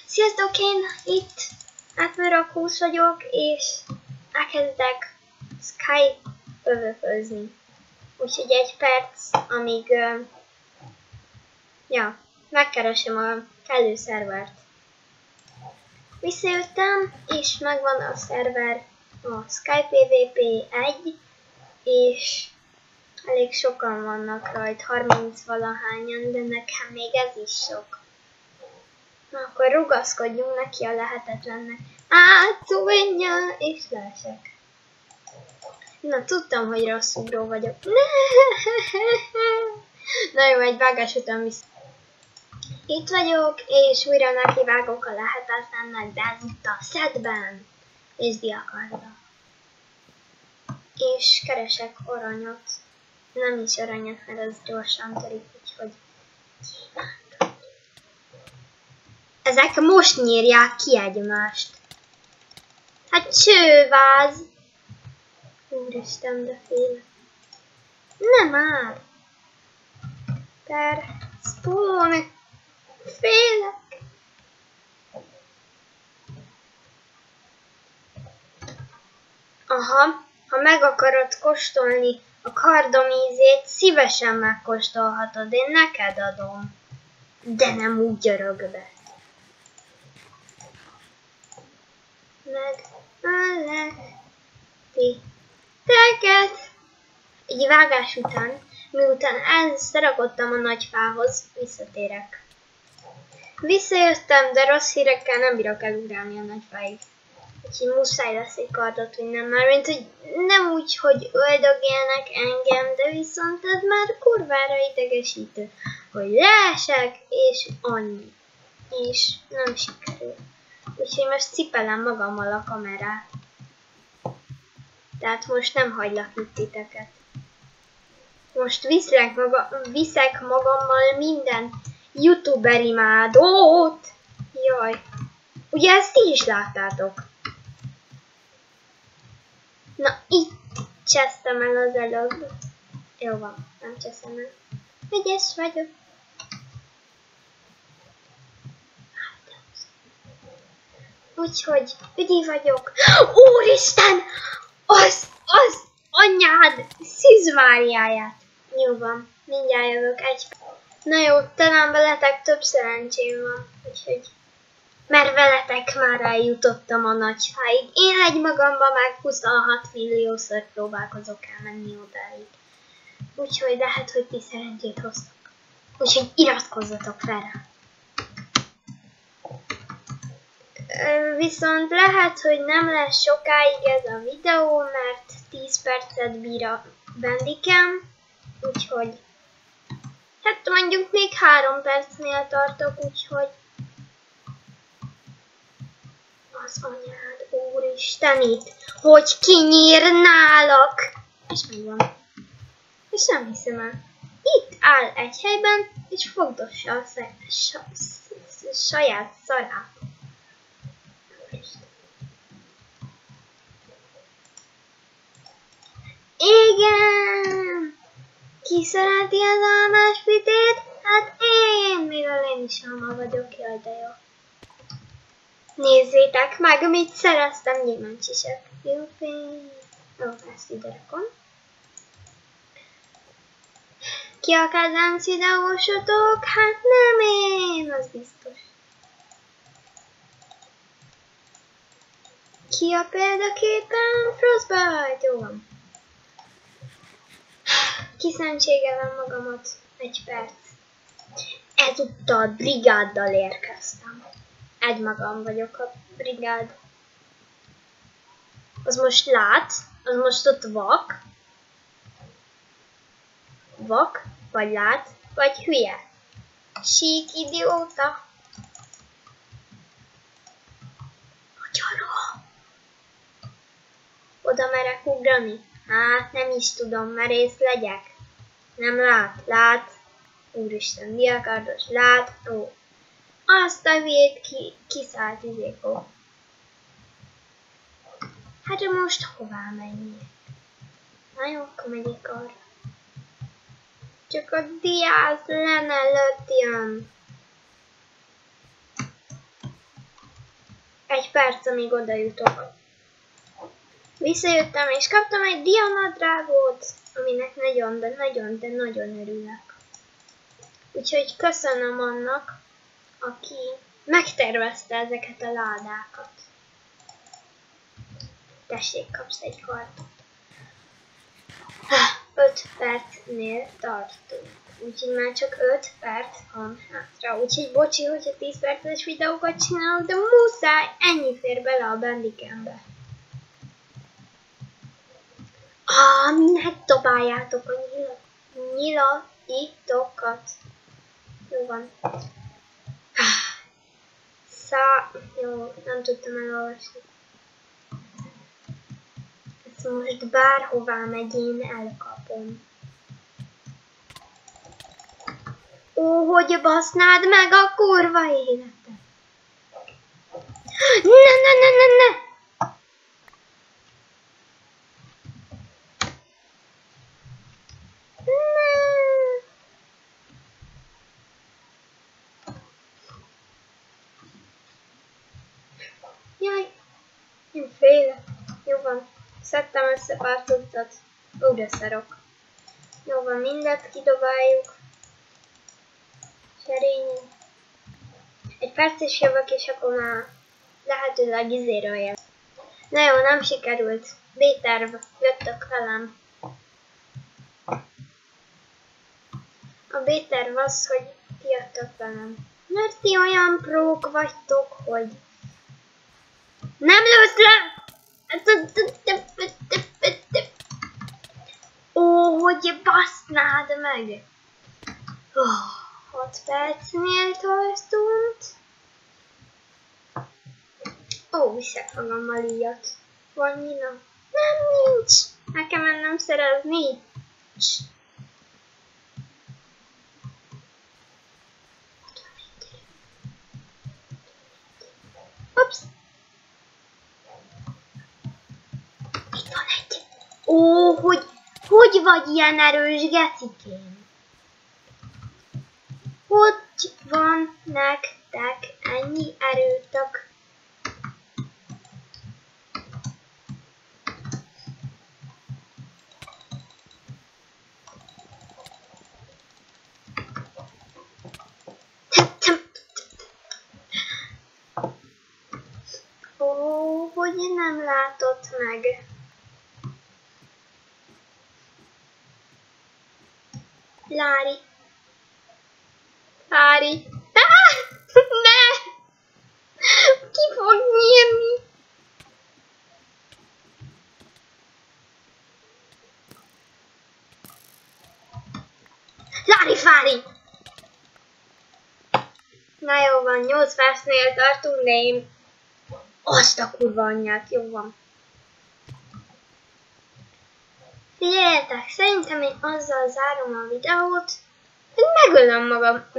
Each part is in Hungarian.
Sziasztok, én itt átműrakós vagyok, és elkezdek Skype-övöközni. Úgyhogy egy perc, amíg megkeresem a kellő szervert. Visszajöttem, és megvan a szerver, a Skype PvP 1, és elég sokan vannak rajta, 30-valahányan, de nekem még ez is sok. Na, akkor rugaszkodjunk neki a lehetetlennek. Átszúvenja, és leesek. Na, tudtam, hogy rossz ugró vagyok. Na jó, egy vágás után vissza. Itt vagyok, és újra nekivágok a lehetetlennek, de ezúttal szedben és diakarddal. És keresek aranyat. Nem is aranyat, mert az gyorsan törik, úgyhogy ezek most nyírják ki egymást. Hát csőváz! Úristen, de félek. Nem már! Per spawn! Félek! Aha, ha meg akarod kóstolni a kardomízét, szívesen megkóstolhatod, én neked adom. De nem úgy örökbe. Megöleti teket. Egy vágás után, miután elszarakodtam a nagy fához, visszatérek. Visszajöttem, de rossz hírekkel nem bírok elugrálni a nagy fáig. Úgyhogy muszáj lesz egy kardot vinnem már, mint hogy nem úgy, hogy öldögélnek engem, de viszont ez már kurvára idegesítő, hogy leesek, és annyi. És nem sikerül. Úgyhogy most cipelem magammal a kamerát. Tehát most nem hagylak itt titeket. Most viszek magammal minden youtuber imádót. Jaj. Ugye ezt ti is láttátok? Na, itt csesztem el az előbb. Jó van, nem cseszem el. Ügyes vagyok. Úgyhogy ügyi vagyok. Úristen! Az anyád szűzváriáját. Jó van, mindjárt jövök egy. Na jó, talán veletek több szerencsém van. Úgyhogy, mert veletek már eljutottam a nagy fáig. Én egymagamban meg 26 milliószor próbálkozok elmenni odáig. Úgyhogy lehet, hogy ti szerencsét hoztok. Úgyhogy iratkozzatok fel rá. Viszont lehet, hogy nem lesz sokáig ez a videó, mert 10 percet bír a Bandicam, úgyhogy hát mondjuk még 3 percnél tartok, úgyhogy az anyád, úristen itt, hogy kinyírnálak, és megvan. És nem hiszem el. Itt áll egy helyben, és fogdossa a saját szarát. Igen! Ki szereti az almáspitét? Hát én, mivel én is alma vagyok, jaj de jó. Nézzétek meg, mit szereztem, gyémántsisek. Jupi! Ó, ezt ide rakom. Ki a kedvenc videósotok? Hát nem én, az biztos. Ki a példaképen? Frostbite, jó van. Kiszentségelem magamat egy perc. Ezúttal brigáddal érkeztem. Egymagam vagyok a brigád. Az most lát, az most ott vak. Vak, vagy lát, vagy hülye. Sík idióta. Agyara. Oda merek ugrani? Hát nem is tudom, merész legyek. Nem lát. Úristen, diakardos, lát. Ó. Azt a vét kiszállt izékó. Hát most hová menjek? Na jó, akkor megyek arra. Csak a diász lenne előtt jön. 1 perc, amíg oda jutok. Visszajöttem és kaptam egy diamadrágót, aminek nagyon, de nagyon örülök. Úgyhogy köszönöm annak, aki megtervezte ezeket a ládákat. Tessék, kapsz egy kardot. 5 percnél tartunk. Úgyhogy már csak 5 perc van hátra. Úgyhogy bocsi, hogyha 10 perces videókat csinálok, de muszáj, ennyi fér bele a Bandicambe. Minek dobáljátok a nyilaitokat? Jó van. Jó, nem tudtam elolvasni. Ezt most bárhová megy, én elkapom. Ó, hogy basznád meg a kurva életet! Ne! Jaj, én félek. Jó van, szedtem össze pár cuccot. Ó, de szarok. Jó van, mindent kidobáljuk. Serényi. 1 perc is jövök, és akkor már lehetőleg izéről jön. Na jó, nem sikerült. B-terv, jöttök velem. A B-terv az, hogy ti jöttök velem. Mert ti olyan prók vagytok, hogy nem lősz le! Ó, hogy basznád meg! 6 percnél tartunk. Ó, viszek magammal ilyet. Van nyina? Nem, nincs. Meg kell mennem szerezni. Ups. Itt van egy. Ó, hogy vagy ilyen erős, gecikém? Hogy van nektek ennyi erőtök? Ó, hogy nem látott meg. Lári. Ne! Ki fog nyírni? Lári! Na jó van, 8 percnél tartunk, de én azt a kurva anyját, jó van. Figyeljetek, szerintem én azzal zárom a videót, hogy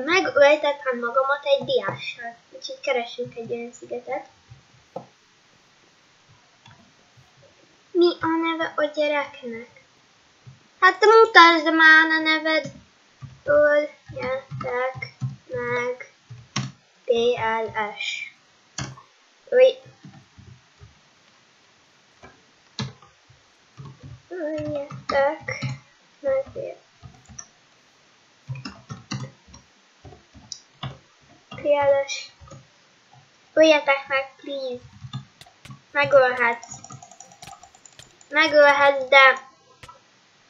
megöltetem magamat egy diással. Úgyhogy keressünk egy olyan szigetet. Mi a neve a gyereknek? Hát mutasd már a neved. Öljetek meg. PLS. Öljetek meg. PLS. Öljetek meg, please. Megölhetsz, de...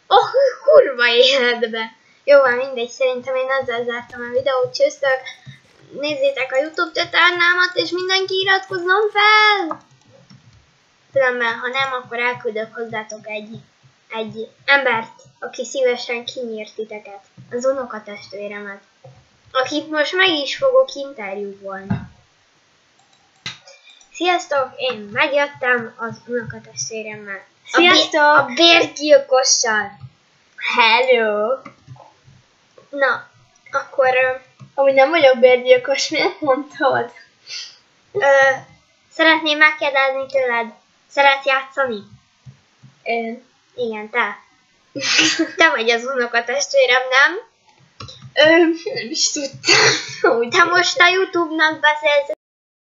Oh, kurva életbe! Jó van, mindegy, szerintem én ezzel zártam a videót, csőztök. Nézzétek a YouTube csatornámat, és mindenki iratkozzon fel! Különben, ha nem, akkor elküldök hozzátok egy embert, aki szívesen kinyírt titeket. Az unokatestvéremet. Akit most meg is fogok interjúvolni. Sziasztok, én megjöttem az unokatestvéremmel. Sziasztok! A bérgyilkossal. Hello! Na, akkor... Amúgy nem vagyok bérgyilkos, miért mondtad? Szeretném megkérdezni tőled, szeretsz játszani? Én. Igen, te. Te vagy az unokatestvérem, nem? Nem is tudtam. Te most a YouTube-nak beszélsz,